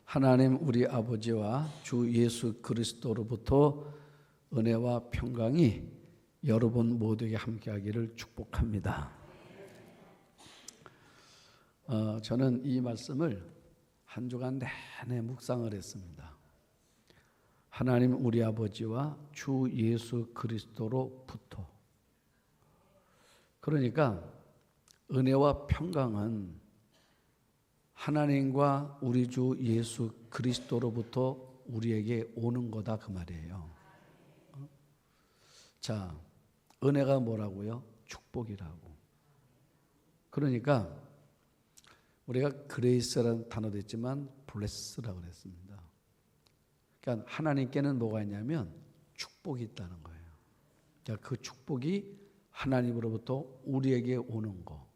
하나님 우리 아버지와 주 예수 그리스도로부터 은혜와 평강이 여러분 모두에게 함께하기를 축복합니다. 저는 이 말씀을 한 주간 내내 묵상을 했습니다. 하나님 우리 아버지와 주 예수 그리스도로부터. 그러니까 은혜와 평강은 하나님과 우리 주 예수 그리스도로부터 우리에게 오는 거다 그 말이에요. 자, 은혜가 뭐라고요? 축복이라고. 그러니까 우리가 그레이스라는 단어도 있지만 블레스라고 그랬습니다. 그러니까 하나님께는 뭐가 있냐면 축복이 있다는 거예요. 자, 그 축복이 하나님으로부터 우리에게 오는 거.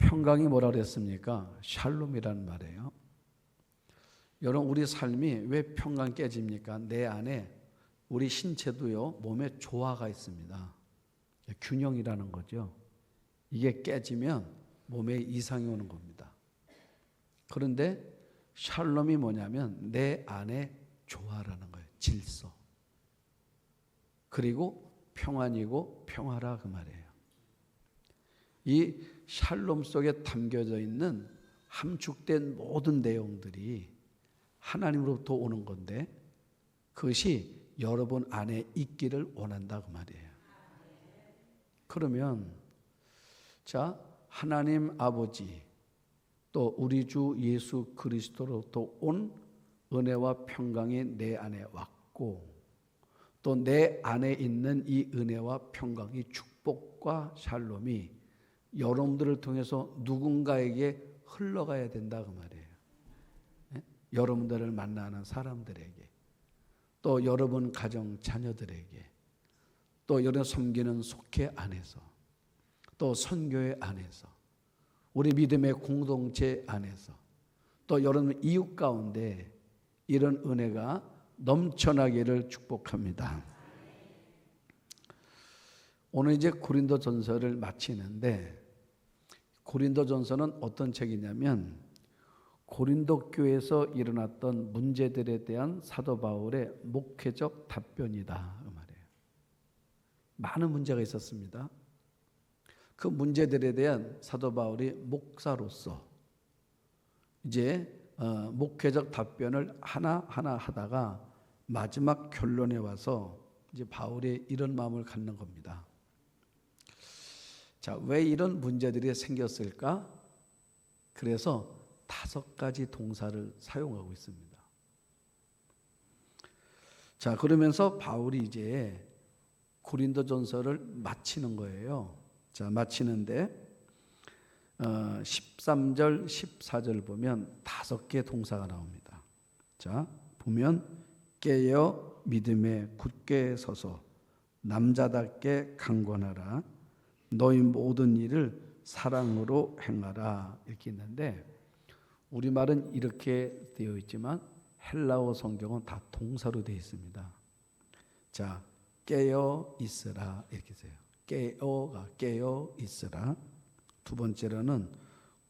평강이 뭐라 그랬습니까? 샬롬이라는 말이에요. 여러분 우리 삶이 왜 평강 깨집니까? 내 안에 우리 신체도요 몸에 조화가 있습니다. 균형이라는 거죠. 이게 깨지면 몸에 이상이 오는 겁니다. 그런데 샬롬이 뭐냐면 내 안에 조화라는 거예요. 질서. 그리고 평안이고 평화라 그 말이에요. 이 샬롬 속에 담겨져 있는 함축된 모든 내용들이 하나님으로부터 오는 건데 그것이 여러분 안에 있기를 원한다 그 말이에요. 그러면 자, 하나님 아버지 또 우리 주 예수 그리스도로부터 온 은혜와 평강이 내 안에 왔고 또 내 안에 있는 이 은혜와 평강이 축복과 샬롬이 여러분들을 통해서 누군가에게 흘러가야 된다 그 말이에요. 네? 여러분들을 만나는 사람들에게 또 여러분 가정 자녀들에게 또 여러분 섬기는 속회 안에서 또 선교회 안에서 우리 믿음의 공동체 안에서 또 여러분 이웃 가운데 이런 은혜가 넘쳐나기를 축복합니다. 오늘 이제 고린도전서를 마치는데 고린도전서는 어떤 책이냐면 고린도 교회에서 일어났던 문제들에 대한 사도 바울의 목회적 답변이다 그 말이에요. 많은 문제가 있었습니다. 그 문제들에 대한 사도 바울이 목사로서 이제 목회적 답변을 하나하나 하다가 마지막 결론에 와서 이제 바울이 이런 마음을 갖는 겁니다. 자, 왜 이런 문제들이 생겼을까? 그래서 5가지 동사를 사용하고 있습니다. 자, 그러면서 바울이 이제 고린도전서를 마치는 거예요. 자, 마치는데 13절, 14절 보면 5개 동사가 나옵니다. 자, 보면 깨어 믿음에 굳게 서서 남자답게 강권하라. 너희 모든 일을 사랑으로 행하라. 이렇게 있는데 우리말은 이렇게 되어 있지만 헬라어 성경은 다 동사로 되어 있습니다. 자, 깨어 있으라 이렇게 돼요. 깨어 있으라. 두 번째로는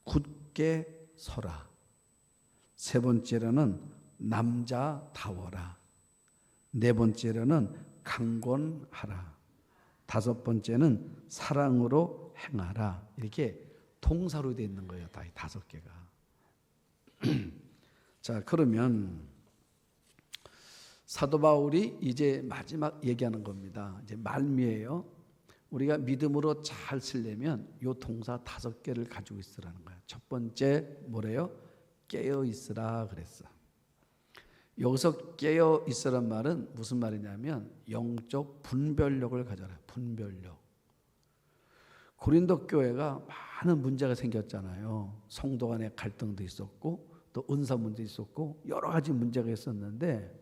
굳게 서라. 세 번째로는 남자다워라. 네 번째로는 강권하라. 5번째는 사랑으로 행하라. 이렇게 동사로 되어 있는 거예요. 다 5개가. 자, 그러면 사도 바울이 이제 마지막 얘기하는 겁니다. 이제 말미에요. 우리가 믿음으로 잘 쓰려면 이 동사 5개를 가지고 있으라는 거예요. 첫 번째 뭐래요? 깨어 있으라 그랬어. 여기서 깨어 있으란 말은 무슨 말이냐면 영적 분별력을 가져라. 분별력. 고린도 교회가 많은 문제가 생겼잖아요. 성도 간의 갈등도 있었고 또 은사 문제 있었고 여러 가지 문제가 있었는데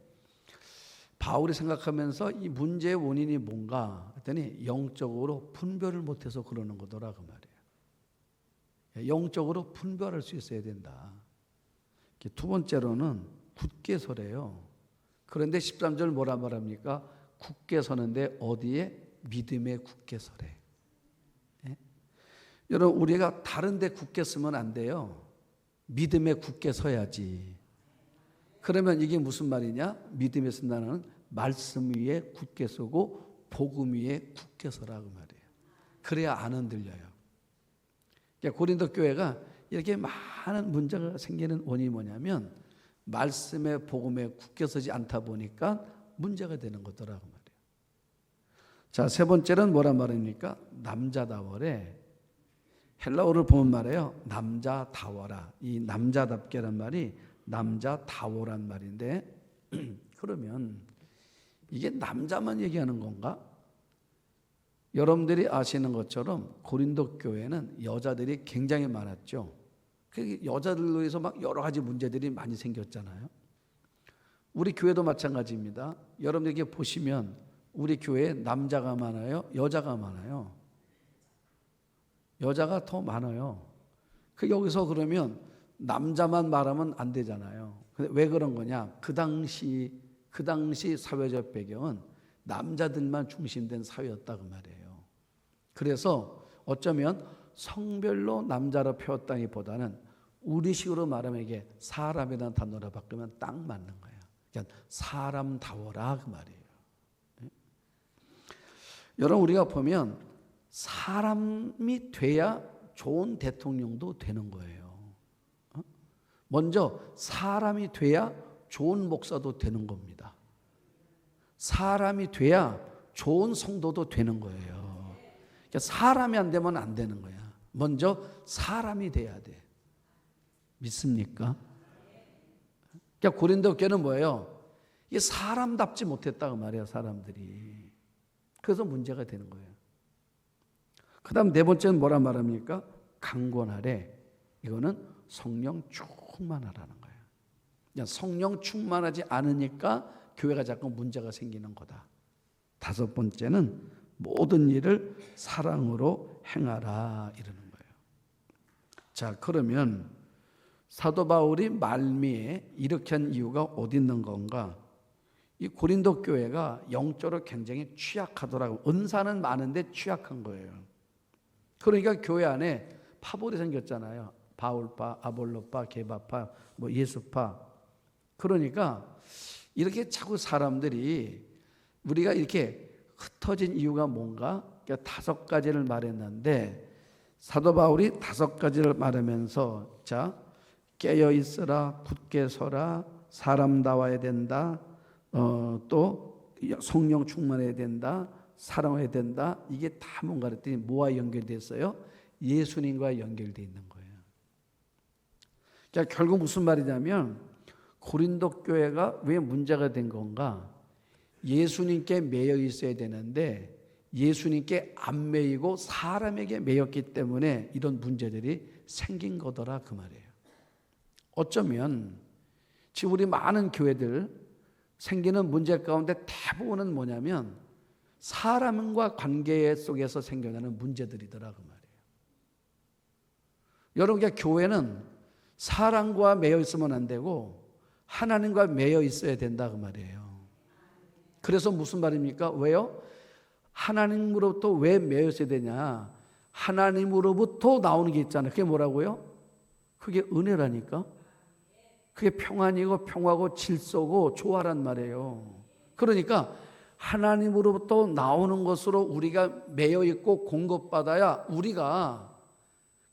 바울이 생각하면서 이 문제의 원인이 뭔가 했더니 영적으로 분별을 못해서 그러는 거더라 그 말이에요. 영적으로 분별할 수 있어야 된다. 두 번째로는 굳게 서래요. 그런데 13절 뭐라 말합니까? 굳게 서는데 어디에? 믿음에 굳게 서래. 예? 여러분 우리가 다른 데 굳게 서면 안 돼요. 믿음에 굳게 서야지. 그러면 이게 무슨 말이냐? 믿음에 선다는 말씀 위에 굳게 서고 복음 위에 굳게 서라고 말이에요. 그래야 안 흔들려요. 그러니까 고린도 교회가 이렇게 많은 문제가 생기는 원인이 뭐냐면 말씀에 복음에 굳게 서지 않다 보니까 문제가 되는 거더라고 말이에요. 자, 세 번째는 뭐란 말입니까? 남자다워래. 헬라어를 보면 말이에요. 남자다워라. 이 남자답게란 말이 남자다워란 말인데 그러면 이게 남자만 얘기하는 건가? 여러분들이 아시는 것처럼 고린도 교회는 여자들이 굉장히 많았죠. 그 여자들로 해서 막 여러 가지 문제들이 많이 생겼잖아요. 우리 교회도 마찬가지입니다. 여러분들에게 보시면 우리 교회에 남자가 많아요? 여자가 많아요? 여자가 더 많아요. 그 여기서 그러면 남자만 말하면 안 되잖아요. 근데 왜 그런 거냐? 그 당시 사회적 배경은 남자들만 중심된 사회였다 그 말이에요. 그래서 어쩌면 성별로 남자로 표었다기보다는 우리식으로 말하면 이게 사람이라는 단어로 바꾸면 딱 맞는 거예요. 그러니까 사람다워라 그 말이에요. 여러분 우리가 보면 사람이 돼야 좋은 대통령도 되는 거예요. 먼저 사람이 돼야 좋은 목사도 되는 겁니다. 사람이 돼야 좋은 성도도 되는 거예요. 그러니까 사람이 안 되면 안 되는 거야. 먼저 사람이 돼야 돼. 믿습니까? 그러니까 고린도 교회는 뭐예요? 이게 사람답지 못했다고 말이에요. 사람들이. 그래서 문제가 되는 거예요. 그 다음 네 번째는 뭐라 말합니까? 강권하래. 이거는 성령 충만하라는 거예요. 그냥 성령 충만하지 않으니까 교회가 자꾸 문제가 생기는 거다. 다섯 번째는 모든 일을 사랑으로 행하라 이러는 거예요. 자, 그러면 사도 바울이 말미에 이렇게 한 이유가 어디 있는 건가? 이 고린도 교회가 영적으로 굉장히 취약하더라고. 은사는 많은데 취약한 거예요. 그러니까 교회 안에 파벌이 생겼잖아요. 바울파, 아볼로파, 게바파, 뭐 예수파. 그러니까 이렇게 자꾸 사람들이 우리가 이렇게 흩어진 이유가 뭔가? 그러니까 다섯 가지를 말했는데 사도 바울이 다섯 가지를 말하면서 자, 깨어 있어라, 굳게 서라, 사람다워야 된다, 또 성령 충만해야 된다, 사랑해야 된다. 이게 다 뭔가 그랬더니 뭐와 연결됐어요? 예수님과 연결되어 있는 거예요. 그러니까 결국 무슨 말이냐면 고린도 교회가 왜 문제가 된 건가? 예수님께 매여 있어야 되는데 예수님께 안 매이고 사람에게 매였기 때문에 이런 문제들이 생긴 거더라 그 말이에요. 어쩌면 지금 우리 많은 교회들 생기는 문제 가운데 대부분은 뭐냐면 사람과 관계 속에서 생겨나는 문제들이더라 그 말이에요. 여러분, 교회는 사람과 매여 있으면 안 되고 하나님과 매여 있어야 된다 그 말이에요. 그래서 무슨 말입니까? 왜요? 하나님으로부터 왜 매여 있어야 되냐? 하나님으로부터 나오는 게 있잖아요. 그게 뭐라고요? 그게 은혜라니까. 그게 평안이고 평화고 질서고 조화란 말이에요. 그러니까 하나님으로부터 나오는 것으로 우리가 매여 있고 공급받아야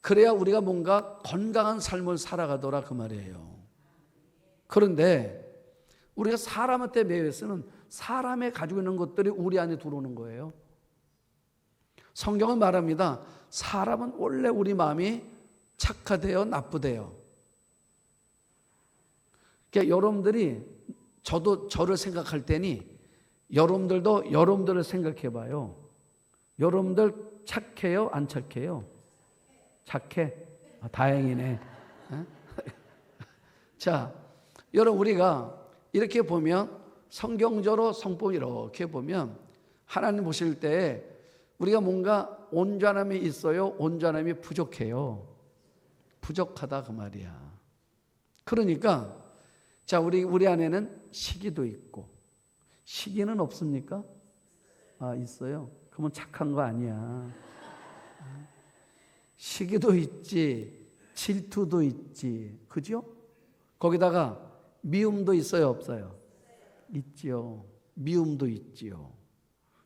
그래야 우리가 뭔가 건강한 삶을 살아가더라 그 말이에요. 그런데 우리가 사람한테 매여 있으면 사람이 가지고 있는 것들이 우리 안에 들어오는 거예요. 성경은 말합니다. 사람은 원래 우리 마음이 착하대요, 나쁘대요. 그러니까 여러분들이 저를 생각할 때니 여러분들도 여러분들을 생각해 봐요. 여러분들 착해요, 안 착해요? 착해? 다행이네. 자, 여러분 우리가 이렇게 보면 성경적으로 성품 이렇게 보면 하나님 보실 때 우리가 뭔가 온전함이 있어요, 온전함이 부족해요. 부족하다 그 말이야. 그러니까 자, 우리 안에는 시기도 있고 시기는 없습니까? 아, 있어요. 그러면 착한 거 아니야. 시기도 있지, 질투도 있지. 그죠? 거기다가 미움도 있어요, 없어요? 있지요. 미움도 있지요.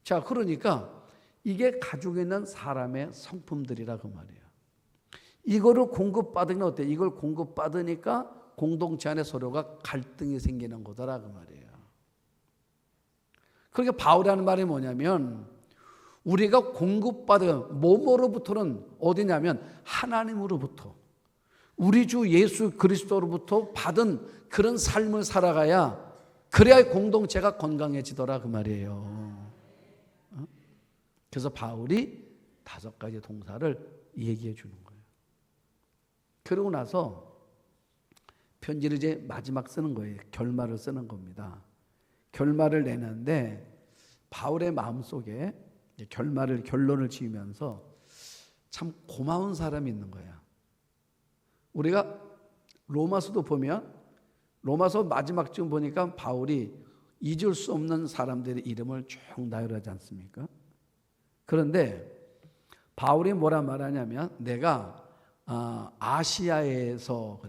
자, 그러니까 이게 가지고 있는 사람의 성품들이라 그 말이에요. 이거를 공급받으면 어때? 이걸 공급받으니까 공동체 안에 서로가 갈등이 생기는 거더라 그 말이에요. 그러니까 바울이 하는 말이 뭐냐면 우리가 공급받은 뭐뭐로부터는 어디냐면 하나님으로부터 우리 주 예수 그리스도로부터 받은 그런 삶을 살아가야 그래야 공동체가 건강해지더라 그 말이에요. 그래서 바울이 5가지 동사를 얘기해 주는 거예요. 그러고 나서 편지를 이제 마지막 쓰는 거예요. 결말을 쓰는 겁니다. 결말을 내는데 바울의 마음속에 결론을 지으면서 참 고마운 사람이 있는 거야. 우리가 로마서도 보면 로마서 마지막쯤 보니까 바울이 잊을 수 없는 사람들의 이름을 쭉 나열하지 않습니까? 그런데 바울이 뭐라 말하냐면 내가 아시아에서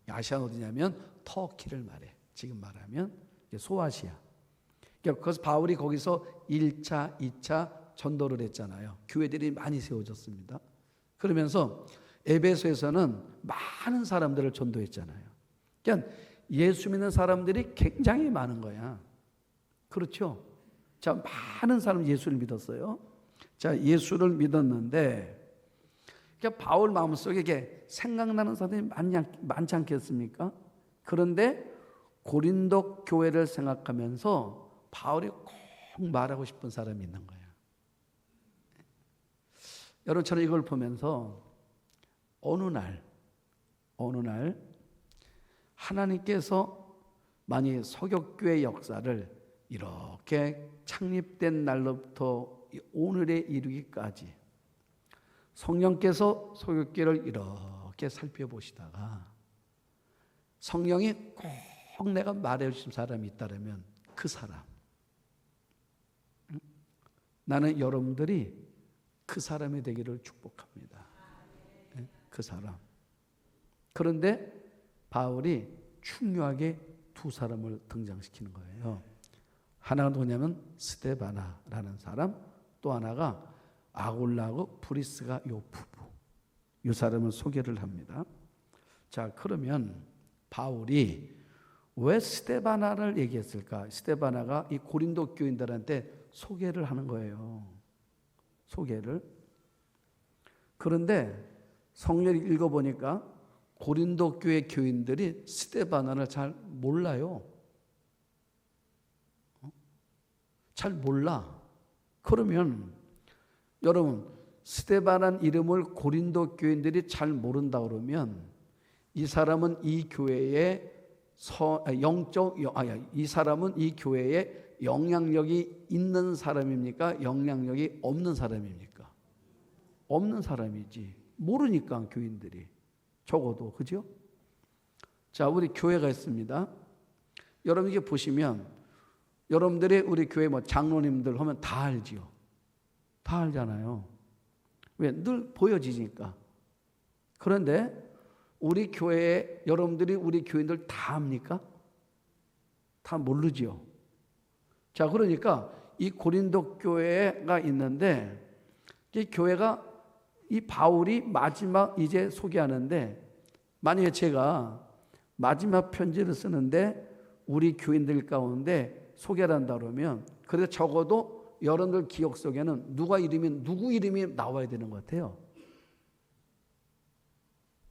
아시아는 어디냐면 터키를 말해. 지금 말하면 소아시아. 그래서 바울이 거기서 1차, 2차 전도를 했잖아요. 교회들이 많이 세워졌습니다. 그러면서 에베소에서는 많은 사람들을 전도했잖아요. 그러니까 예수 믿는 사람들이 굉장히 많은 거야. 그렇죠? 자, 많은 사람 예수를 믿었어요. 자, 예수를 믿었는데 그러니까 바울 마음속에 이게 생각나는 사람이 많지 않겠습니까? 그런데 고린도 교회를 생각하면서 바울이 꼭 말하고 싶은 사람이 있는 거예요. 여러분 저는 이걸 보면서 어느 날 하나님께서 만약 서격교회 역사를 이렇게 창립된 날로부터 오늘에 이르기까지 성령께서 서격교회를 이렇게 살펴보시다가 성령이 꼭 내가 말해 주신 사람이 있다면 그 사람, 나는 여러분들이 그 사람이 되기를 축복합니다. 그 사람. 그런데 바울이 중요하게 2사람을 등장시키는 거예요. 하나가 누구냐면 스데바나라는 사람, 또 하나가 아굴라하고 브리스가 요 부부. 이 사람을 소개를 합니다. 자, 그러면 바울이 왜 스데바나를 얘기했을까? 스데바나가 이 고린도 교인들한테 소개를 하는 거예요. 소개를. 그런데 성경을 읽어보니까 고린도 교회 교인들이 스데바나를 잘 몰라요. 잘 몰라. 그러면 여러분 스데바나는 이름을 고린도 교인들이 잘 모른다 그러면 이 사람은 이 교회에 이 사람은 이 교회에 영향력이 있는 사람입니까? 영향력이 없는 사람입니까? 없는 사람이지. 모르니까 교인들이. 적어도. 그죠? 자, 우리 교회가 있습니다. 여러분 이게 보시면 여러분들이 우리 교회 뭐 장로님들 하면 다 알지요. 다 알잖아요. 왜? 늘 보여지니까. 그런데 우리 교회에 여러분들이 우리 교인들 다 압니까? 다 모르지요. 자, 그러니까 이 고린도 교회가 있는데 이 교회가 이 바울이 마지막 이제 소개하는데 만약에 제가 마지막 편지를 쓰는데 우리 교인들 가운데 소개를 한다 그러면 그래도 적어도 여러분들 기억 속에는 누구 이름이 나와야 되는 것 같아요.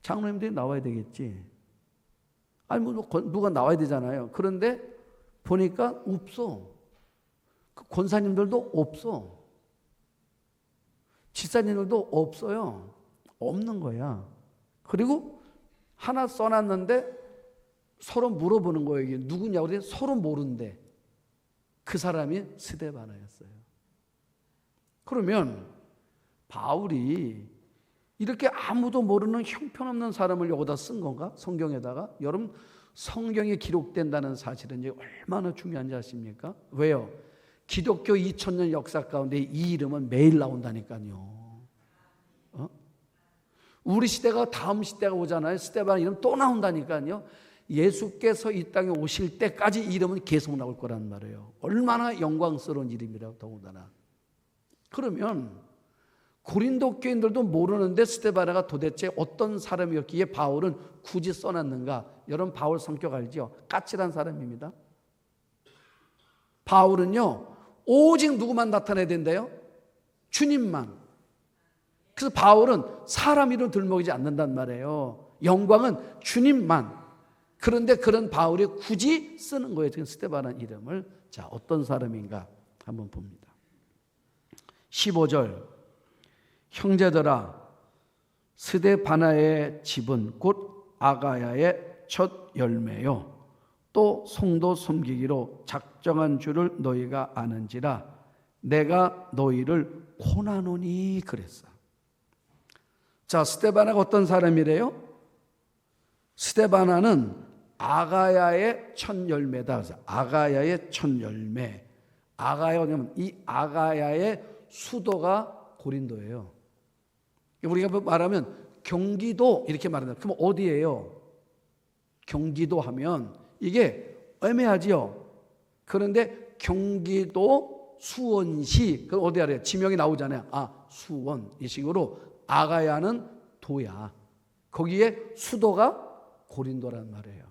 장로님들이 나와야 되겠지. 아니 뭐 누가 나와야 되잖아요. 그런데 보니까 없어. 그 권사님들도 없어. 지사님들도 없어요. 없는 거야. 그리고 하나 써놨는데 서로 물어보는 거예요. 이게 누구냐고 그랬더니 서로 모른대. 그 사람이 스데바나였어요. 그러면 바울이 이렇게 아무도 모르는 형편없는 사람을 여기다 쓴 건가? 성경에다가? 여러분 성경에 기록된다는 사실은 이제 얼마나 중요한지 아십니까? 왜요? 기독교 2000년 역사 가운데 이 이름은 매일 나온다니까요. 우리 시대가 다음 시대가 오잖아요. 스데반 이름 또 나온다니까요. 예수께서 이 땅에 오실 때까지 이름은 계속 나올 거란 말이에요. 얼마나 영광스러운 이름이라고 더군다나. 그러면 고린도 교인들도 모르는데 스데반가 도대체 어떤 사람이었기에 바울은 굳이 써놨는가? 여러분 바울 성격 알죠? 까칠한 사람입니다. 바울은요 오직 누구만 나타내야 된대요? 주님만. 그래서 바울은 사람 이름 들먹이지 않는단 말이에요. 영광은 주님만. 그런데 그런 바울이 굳이 쓰는 거예요. 지금 스데반이라는 이름을. 자, 어떤 사람인가 한번 봅니다. 15절 형제들아 스데바나의 집은 곧 아가야의 첫 열매요 또 성도 섬기기로 작정한 줄을 너희가 아는지라 내가 너희를 고나노니 그랬어. 자, 스데바나가 어떤 사람이래요? 스데바나는 아가야의 첫 열매다. 그래서 아가야의 첫 열매. 아가야가 뭐냐면 이 아가야의 수도가 고린도예요. 우리가 말하면 경기도 이렇게 말한다. 그럼 어디예요? 경기도 하면 이게 애매하지요. 그런데 경기도 수원시 그 어디 알아요? 지명이 나오잖아요. 아, 수원. 이 식으로 아가야는 도야. 거기에 수도가 고린도란 말이에요.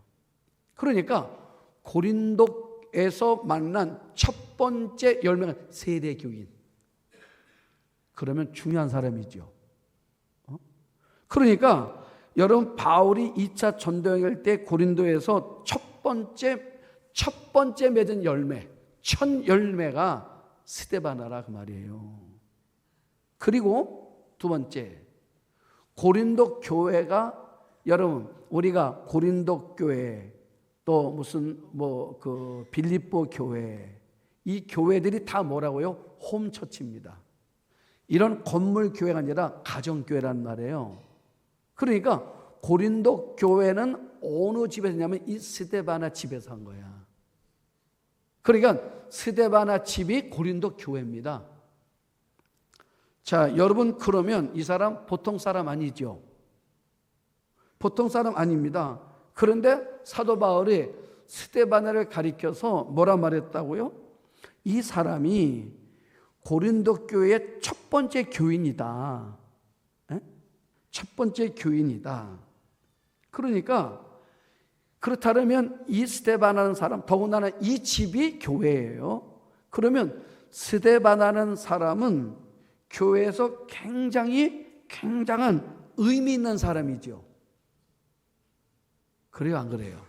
그러니까 고린도에서 만난 첫 번째 열매가 세대교인. 그러면 중요한 사람이죠. 그러니까 여러분 바울이 2차 전도여행할 때 고린도에서 첫 번째 맺은 열매, 첫 열매가 스데바나라 그 말이에요. 그리고 두 번째, 고린도 교회가 여러분 우리가 고린도 교회 또 무슨 그 빌립보 교회 이 교회들이 다 뭐라고요? 홈처치입니다. 이런 건물 교회가 아니라 가정 교회란 말이에요. 그러니까 고린도 교회는 어느 집에서 했냐면 이 스데바나 집에서 한 거야. 그러니까 스데바나 집이 고린도 교회입니다. 자, 여러분 그러면 이 사람 보통 사람 아니죠? 보통 사람 아닙니다. 그런데 사도 바울이 스데바나를 가리켜서 뭐라 말했다고요? 이 사람이 고린도 교회의 첫 번째 교인이다. 첫 번째 교인이다. 그러니까 그렇다면 이 스데바나는 사람, 더군다나 이 집이 교회예요. 그러면 스데바나는 사람은 교회에서 굉장한 의미 있는 사람이죠. 그래요, 안 그래요?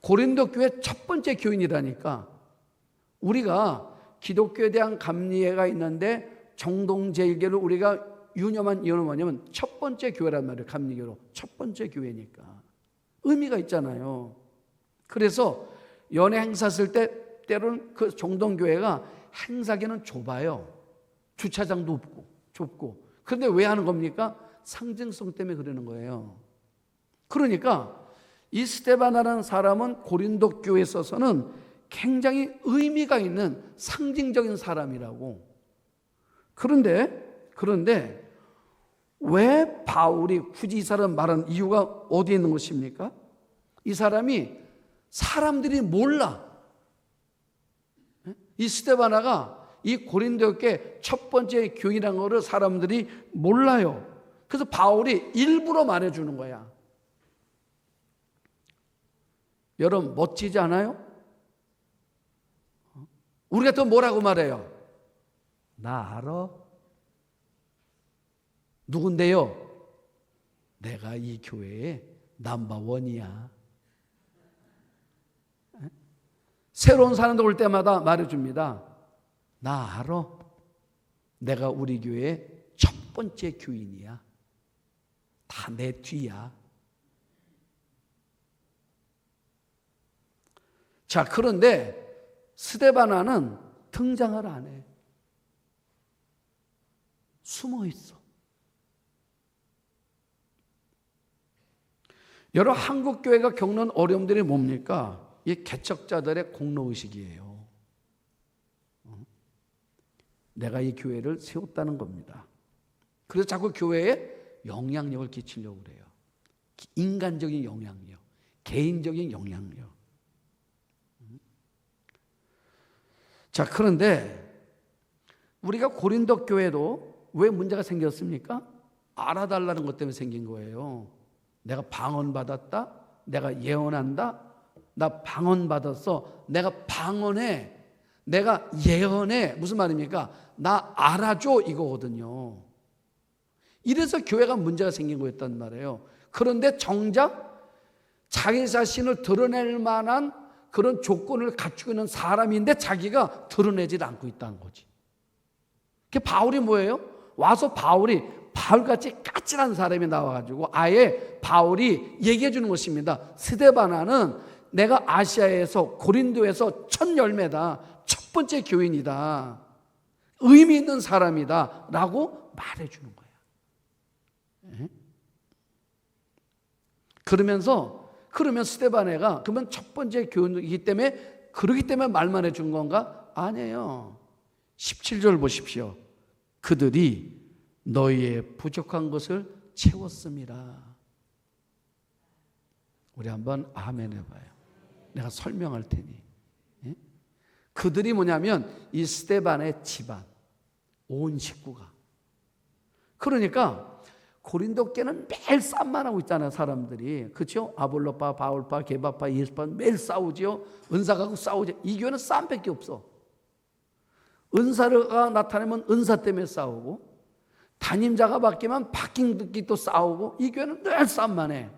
고린도 교회 첫 번째 교인이라니까. 우리가 기독교에 대한 감리회가 있는데 정동제일교를 우리가 유념한 이유는 뭐냐면 첫 번째 교회란 말이에요. 감리교로 첫 번째 교회니까 의미가 있잖아요. 그래서 연애 행사 쓸 때 때로는 그 정동교회가 행사기는 좁아요. 주차장도 없고 좁고. 그런데 왜 하는 겁니까? 상징성 때문에 그러는 거예요. 그러니까 이 스데바나라는 사람은 고린도 교회에 있어서는 굉장히 의미가 있는 상징적인 사람이라고. 그런데 왜 바울이 굳이 이 사람 말한 이유가 어디에 있는 것입니까? 이 사람이 사람들이 몰라. 이 스데바나가 이 고린도 교회 첫 번째 교인이라는 것을 사람들이 몰라요. 그래서 바울이 일부러 말해주는 거야. 여러분 멋지지 않아요? 우리가 또 뭐라고 말해요? 나 알아? 누군데요? 내가 이 교회의 넘버원이야. 새로운 사람들 올 때마다 말해줍니다. 나 알아? 내가 우리 교회의 첫 번째 교인이야. 다 내 뒤야. 자, 그런데 스데바나는 등장을 안 해. 숨어 있어. 여러 한국 교회가 겪는 어려움들이 뭡니까? 이 개척자들의 공로의식이에요. 내가 이 교회를 세웠다는 겁니다. 그래서 자꾸 교회에 영향력을 끼치려고 그래요. 인간적인 영향력, 개인적인 영향력. 자, 그런데 우리가 고린도 교회도 왜 문제가 생겼습니까? 알아달라는 것 때문에 생긴 거예요. 내가 방언받았다? 내가 예언한다? 나 방언받았어. 내가 방언해. 내가 예언해. 무슨 말입니까? 나 알아줘 이거거든요. 이래서 교회가 문제가 생긴 거였단 말이에요. 그런데 정작 자기 자신을 드러낼 만한 그런 조건을 갖추고 있는 사람인데 자기가 드러내질 않고 있다는 거지. 그 바울이 뭐예요? 와서 바울이 바울같이 까칠한 사람이 나와가지고 아예 바울이 얘기해 주는 것입니다. 스데바나는 내가 아시아에서 고린도에서 첫 열매다. 첫 번째 교인이다. 의미 있는 사람이다. 라고 말해 주는 거예요. 그러면 스데바네가 그러면 첫 번째 교인이기 때문에 그러기 때문에 말만 해준 건가? 아니에요. 17절 보십시오. 그들이 너희의 부족한 것을 채웠음이라. 우리 한번 아멘 해봐요. 내가 설명할 테니. 그들이 뭐냐면 이 스데반의 집안, 온 식구가. 그러니까 고린도 교회는 매일 싸움만 하고 있잖아요, 사람들이. 그렇죠? 아볼로파, 바울파, 게바파, 예수파 매일 싸우지요. 은사가 싸우죠. 이 교회는 싸움밖에 없어. 은사가 나타나면 은사 때문에 싸우고, 담임자가 바뀌면 바뀐 듣기 또 싸우고, 이 교회는 늘 싸움만 해.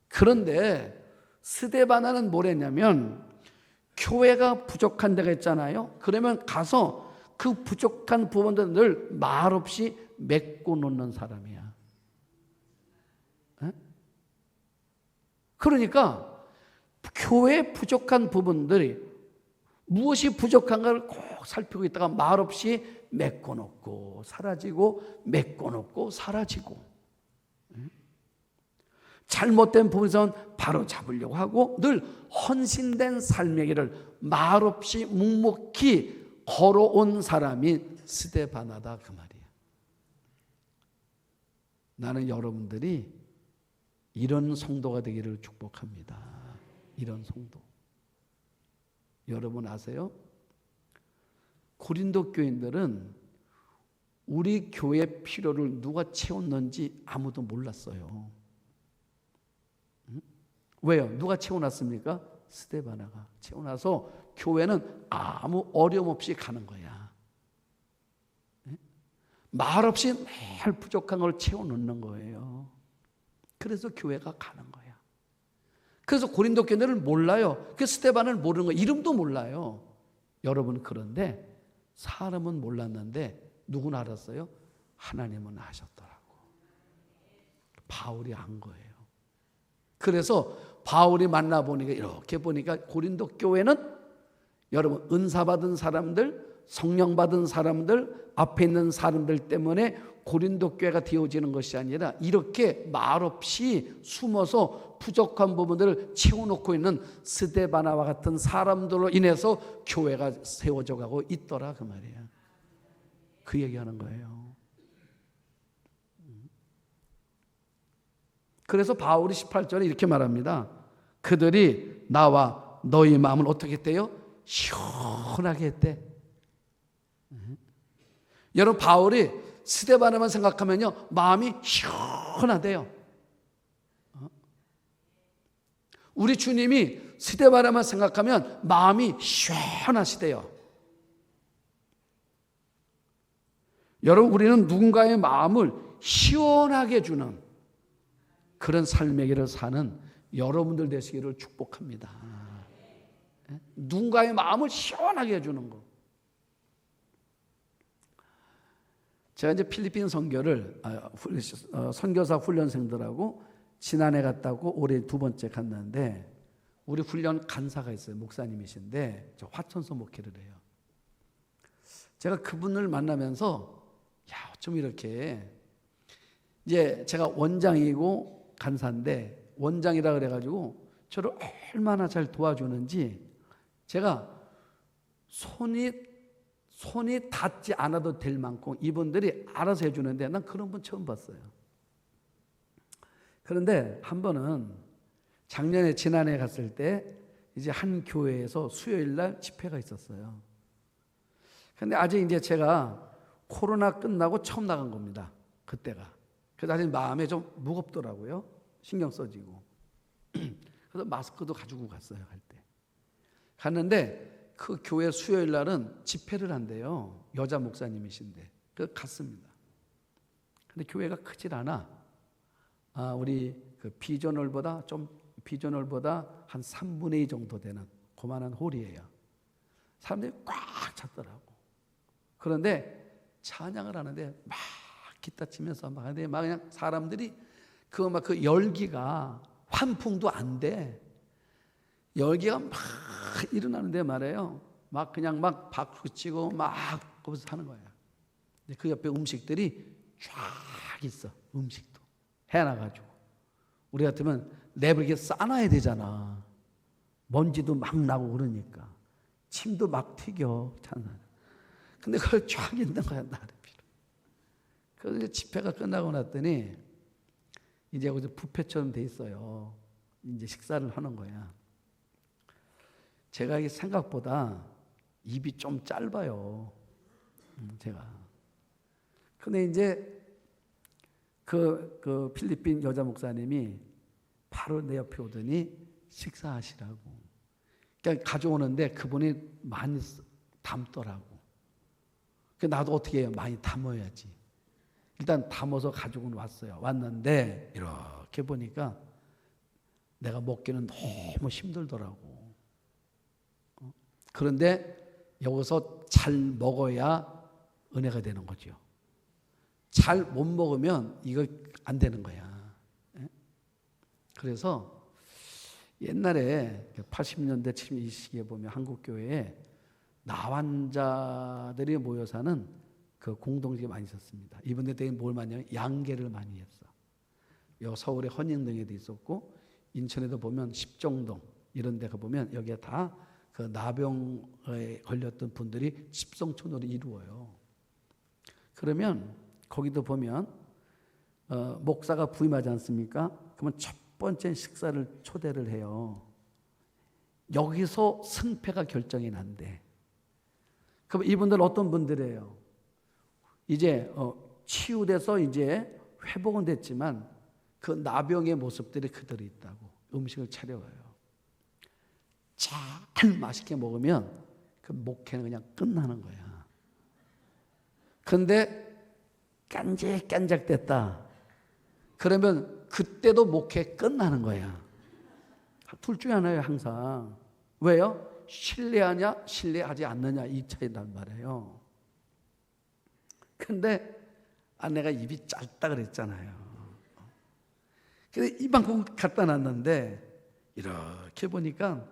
그런데 스데바나는 뭘 했냐면 교회가 부족한 데가 있잖아요. 그러면 가서 그 부족한 부분들을 늘 말없이 메꿔 놓는 사람이야. 그러니까 교회의 부족한 부분들이 무엇이 부족한가를 꼭 살피고 있다가 말없이 메꿔놓고 사라지고 메꿔놓고 사라지고, 잘못된 부분에선 바로 잡으려고 하고 늘 헌신된 삶의 길을 말없이 묵묵히 걸어온 사람이 스데바나다 그 말이에요. 나는 여러분들이 이런 성도가 되기를 축복합니다. 이런 성도. 여러분 아세요? 고린도 교인들은 우리 교회 필요를 누가 채웠는지 아무도 몰랐어요. 왜요? 누가 채워놨습니까? 스데바나가 채워놔서 교회는 아무 어려움 없이 가는 거야. 말없이 매일 부족한 걸 채워놓는 거예요. 그래서 교회가 가는 거야. 그래서 고린도 교회를 몰라요. 그 스데반을 모르는 거예요. 이름도 몰라요. 여러분, 그런데 사람은 몰랐는데 누구는 알았어요? 하나님은 아셨더라고. 바울이 안 거예요. 그래서 바울이 만나보니까 이렇게 보니까 고린도 교회는 여러분 은사 받은 사람들, 성령 받은 사람들, 앞에 있는 사람들 때문에 고린도 교회가 되어지는 것이 아니라 이렇게 말없이 숨어서 부족한 부분들을 채워놓고 있는 스데바나와 같은 사람들로 인해서 교회가 세워져 가고 있더라 그 말이에요. 그 얘기하는 거예요. 그래서 바울이 18절에 이렇게 말합니다. 그들이 나와 너희 마음을 어떻게 했대요? 시원하게 했대. 여러분, 바울이 스데바나만 생각하면요 마음이 시원하대요. 우리 주님이 스데바나만 생각하면 마음이 시원하시대요. 여러분, 우리는 누군가의 마음을 시원하게 해주는 그런 삶의 길을 사는 여러분들 되시기를 축복합니다. 누군가의 마음을 시원하게 해주는 거. 제가 이제 필리핀 선교를 선교사 훈련생들하고 지난해 갔다고 올해 두 번째 갔는데, 우리 훈련 간사가 있어요. 목사님이신데 저 화천서 목회를 해요. 제가 그분을 만나면서 좀 이렇게, 이제 제가 원장이고 간사인데 원장이라 그래가지고 저를 얼마나 잘 도와주는지, 제가 손이 닿지 않아도 될 만큼 이분들이 알아서 해주는데 난 그런 분 처음 봤어요. 그런데 한 번은 지난해 갔을 때 이제 한 교회에서 수요일 날 집회가 있었어요. 근데 아직 이제 제가 코로나 끝나고 처음 나간 겁니다. 그때가. 그래서 아직 마음에 좀 무겁더라고요. 신경 써지고. 그래서 마스크도 가지고 갔어요, 갈 때. 갔는데 그 교회 수요일 날은 집회를 한대요. 여자 목사님이신데. 그래서 갔습니다. 근데 교회가 크질 않아. 우리 그 비전홀보다 한 3분의 2 정도 되는 고만한 홀이에요. 사람들이 꽉 찼더라고. 그런데 찬양을 하는데 막 기타 치면서 막 하는데 막 그냥 사람들이 그 열기가 환풍도 안 돼. 열기가 막 일어나는데 말이에요. 막 그냥 막 박수 치고 막 거기서 하는 거야. 근데 그 옆에 음식들이 쫙 있어. 음식도 해놔가지고 우리 같으면 랩을 이렇게 싸놔야 되잖아. 먼지도 막 나고 그러니까 침도 막 튀겨. 근데 그걸 쫙 있는 거야, 나를 필요. 그래서 집회가 끝나고 났더니 이제 거기서 뷔페처럼 돼 있어요. 이제 식사를 하는 거야. 제가 생각보다 입이 좀 짧아요. 제가. 근데 이제 그 필리핀 여자 목사님이 바로 내 옆에 오더니 식사하시라고. 그러니까 가져오는데 그분이 많이 담더라고. 나도 어떻게 해요? 많이 담아야지. 일단 담아서 가지고는 왔어요. 왔는데 이렇게 보니까 내가 먹기는 너무 힘들더라고. 그런데 여기서 잘 먹어야 은혜가 되는 거죠. 잘 못 먹으면 이거 안 되는 거야. 그래서 옛날에 80년대 70년 이 시기에 보면 한국교회에 나환자들이 모여 사는 그 공동체가 많이 있었습니다. 이분들이 뭘 많이 하냐면 양계를 많이 했어. 요 서울에 헌인동에도 있었고 인천에도 보면 십정동 이런 데가 보면 여기에 다 그 나병에 걸렸던 분들이 집성촌으로 이루어요. 그러면 거기도 보면 목사가 부임하지 않습니까? 그러면 첫 번째 식사를 초대를 해요. 여기서 승패가 결정이 난대. 그럼 이분들 어떤 분들이에요? 이제 치유돼서 이제 회복은 됐지만 그 나병의 모습들이 그대로 있다고 음식을 차려와요. 잘 맛있게 먹으면 그 목회는 그냥 끝나는 거야. 그런데 깐작깐작 됐다. 그러면 그때도 목회 끝나는 거야. 둘 중에 하나예요, 항상. 왜요? 신뢰하냐, 신뢰하지 않느냐 이 차이란 말이에요. 근데 내가 입이 짧다 그랬잖아요. 근데 이만큼 갖다 놨는데 이렇게 보니까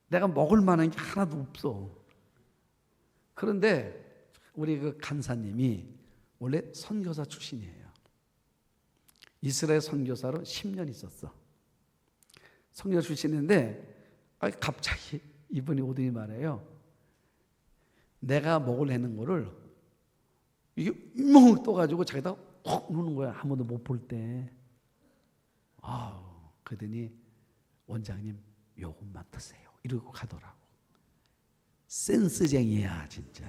내가 먹을 만한 게 하나도 없어. 그런데 우리 그 간사님이 원래 선교사 출신이에요. 이스라엘 선교사로 10년 있었어. 선교사 출신인데 갑자기 이분이 오더니 말해요. 내가 먹으려는 거를 이게 멍 떠가지고 자기다 콕 누는 거야. 한 번도 못 볼 때. 그러더니 원장님 요것만 드세요. 이러고 가더라고. 센스쟁이야 진짜.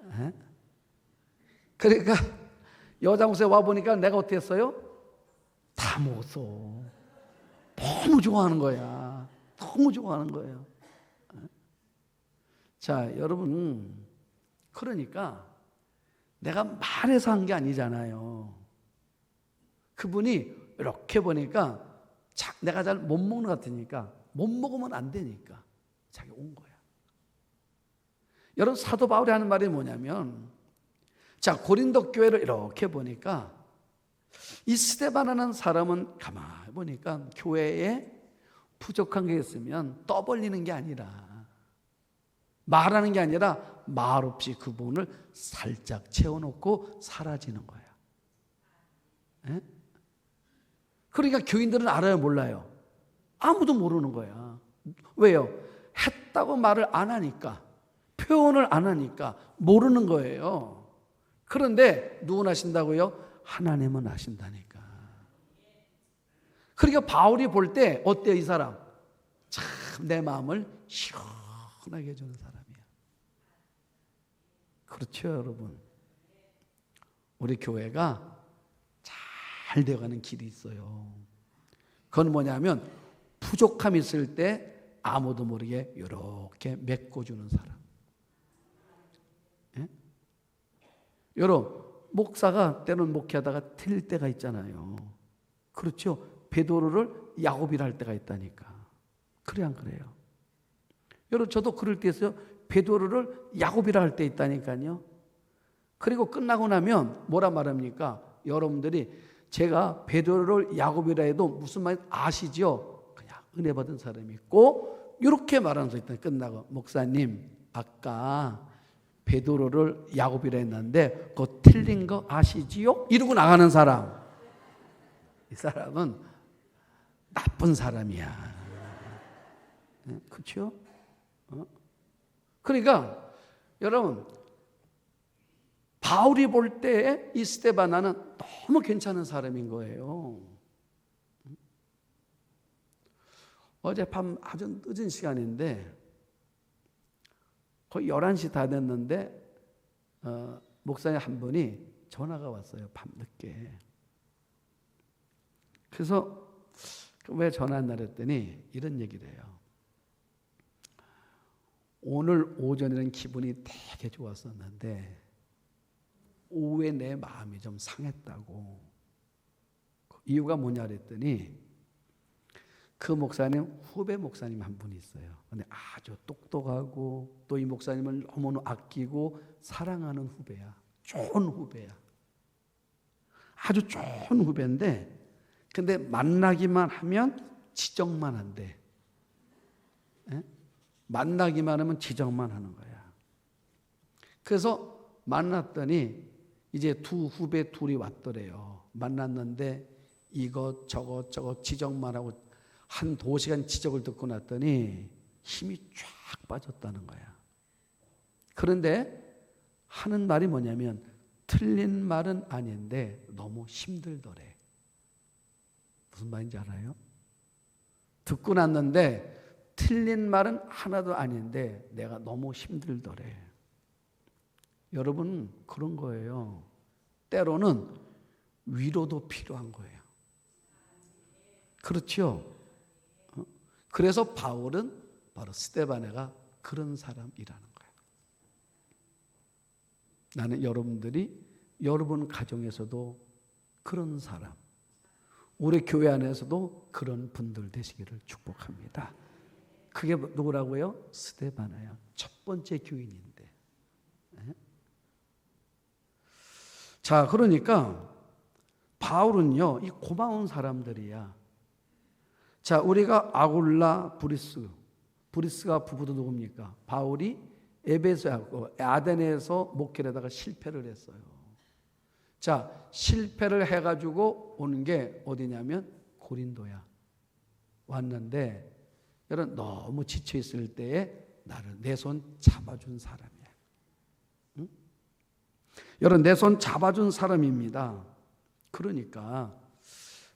에? 그러니까 여자 목사에 와보니까 내가 어떻게 했어요? 다 먹었어. 너무 좋아하는 거야. 너무 좋아하는 거예요. 자, 여러분, 그러니까 내가 말해서 한 게 아니잖아요. 그분이 이렇게 보니까 내가 잘 못 먹는 것 같으니까 못 먹으면 안 되니까 자기 온 거야. 여러분, 사도 바울이 하는 말이 뭐냐면 자, 고린도 교회를 이렇게 보니까 이 스데반이라는 사람은 가만히 보니까 교회에 부족한 게 있으면 떠벌리는 게 아니라 말하는 게 아니라 말없이 그 부분을 살짝 채워놓고 사라지는 거야. 에? 그러니까 교인들은 알아요, 몰라요? 아무도 모르는 거야. 왜요? 했다고 말을 안 하니까, 표현을 안 하니까 모르는 거예요. 그런데 누구는 아신다고요? 하나님은 아신다니까. 그러니까 바울이 볼 때 어때요, 이 사람? 참 내 마음을 시원하게 해주는 사람이야. 그렇죠, 여러분. 우리 교회가 잘 되어가는 길이 있어요. 그건 뭐냐면 부족함이 있을 때 아무도 모르게 이렇게 메꿔주는 사람. 예? 여러분, 목사가 때로는 목회하다가 틀릴 때가 있잖아요. 그렇죠? 베드로를 야곱이라 할 때가 있다니까. 그래 안 그래요? 여러분, 저도 그럴 때 있어요. 베드로를 야곱이라 할 때 있다니까요. 그리고 끝나고 나면 뭐라 말합니까? 여러분들이 제가 베드로를 야곱이라 해도 무슨 말인지 아시죠? 그냥 은혜 받은 사람이 있고 이렇게 말하는 사람이 있다. 끝나고 목사님 아까 베드로를 야곱이라 했는데 그거 틀린 거 아시지요? 이러고 나가는 사람. 이 사람은 나쁜 사람이야. 그렇죠? 그러니까 여러분 바울이 볼 때 이 스데바나는 너무 괜찮은 사람인 거예요. 어젯밤 아주 늦은 시간인데 거의 11시 다 됐는데 목사님 한 분이 전화가 왔어요. 밤늦게. 그래서 왜 전화한다 그랬더니 이런 얘기를 해요. 오늘 오전에는 기분이 되게 좋았었는데 오후에 내 마음이 좀 상했다고. 이유가 뭐냐 그랬더니 그 목사님 후배 목사님 한 분이 있어요. 근데 아주 똑똑하고 또 이 목사님을 너무 아끼고 사랑하는 후배야. 좋은 후배야. 아주 좋은 후배인데 근데 만나기만 하면 지적만 한대. 에? 만나기만 하면 지적만 하는 거야. 그래서 만났더니 이제 두 후배 둘이 왔더래요. 만났는데 이것 저것 지적만 하고 한 2시간 지적을 듣고 났더니 힘이 쫙 빠졌다는 거야. 그런데 하는 말이 뭐냐면 틀린 말은 아닌데 너무 힘들더래. 무슨 말인지 알아요? 듣고 났는데 틀린 말은 하나도 아닌데 내가 너무 힘들더래. 여러분 그런 거예요. 때로는 위로도 필요한 거예요. 그렇죠? 그래서 바울은 바로 스데바나가 그런 사람이라는 거예요. 나는 여러분들이 여러분 가정에서도 그런 사람, 우리 교회 안에서도 그런 분들 되시기를 축복합니다. 그게 누구라고요? 스데바나야. 첫 번째 교인인데. 자, 그러니까 바울은요, 이 고마운 사람들이야. 자, 우리가 아굴라, 브리스가 부부도 누굽니까? 바울이 에베소하고 아덴에서 목회를 하다가 실패를 했어요. 자, 실패를 해가지고 오는 게 어디냐면 고린도야. 왔는데 여러분 너무 지쳐 있을 때에 나를 내 손 잡아준 사람이야. 응? 여러분 내 손 잡아준 사람입니다. 그러니까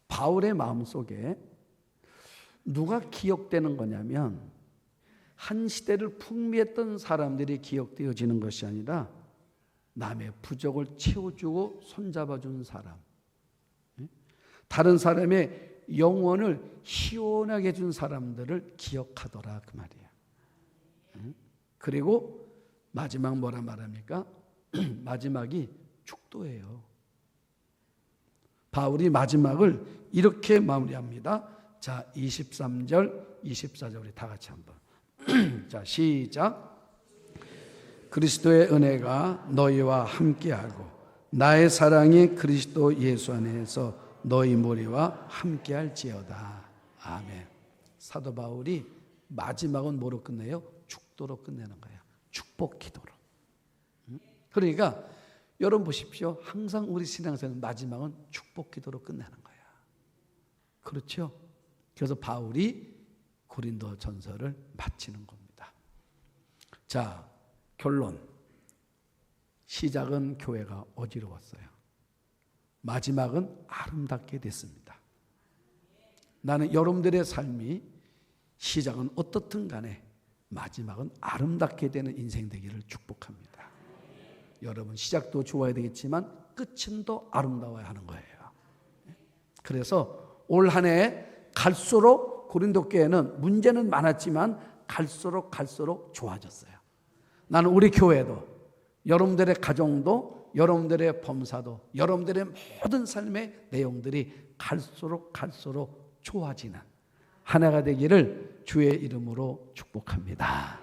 바울의 마음속에 누가 기억되는 거냐면 한 시대를 풍미했던 사람들이 기억되어지는 것이 아니라 남의 부족을 채워주고 손잡아준 사람, 다른 사람의 영혼을 시원하게 해준 사람들을 기억하더라 그 말이야. 그리고 마지막 뭐라 말합니까? 마지막이 축도예요. 바울이 마지막을 이렇게 마무리합니다. 자, 23절, 24절 우리 다 같이 한번. 자, 시작. 그리스도의 은혜가 너희와 함께하고 나의 사랑이 그리스도 예수 안에서 너희 무리와 함께할지어다. 아멘. 사도 바울이 마지막은 뭐로 끝내요? 축도로 끝내는 거예요. 축복 기도로. 그러니까 여러분 보십시오. 항상 우리 신앙생활 마지막은 축복 기도로 끝내는 거야. 그렇죠? 그래서 바울이 고린도 전서를 마치는 겁니다. 자, 결론, 시작은 교회가 어지러웠어요. 마지막은 아름답게 됐습니다. 나는 여러분들의 삶이 시작은 어떻든 간에 마지막은 아름답게 되는 인생 되기를 축복합니다. 여러분 시작도 좋아야 되겠지만 끝은 더 아름다워야 하는 거예요. 그래서 올 한 해 갈수록 고린도 교회는 문제는 많았지만 갈수록 좋아졌어요. 나는 우리 교회도, 여러분들의 가정도, 여러분들의 범사도, 여러분들의 모든 삶의 내용들이 갈수록 좋아지는 한 해가 되기를 주의 이름으로 축복합니다.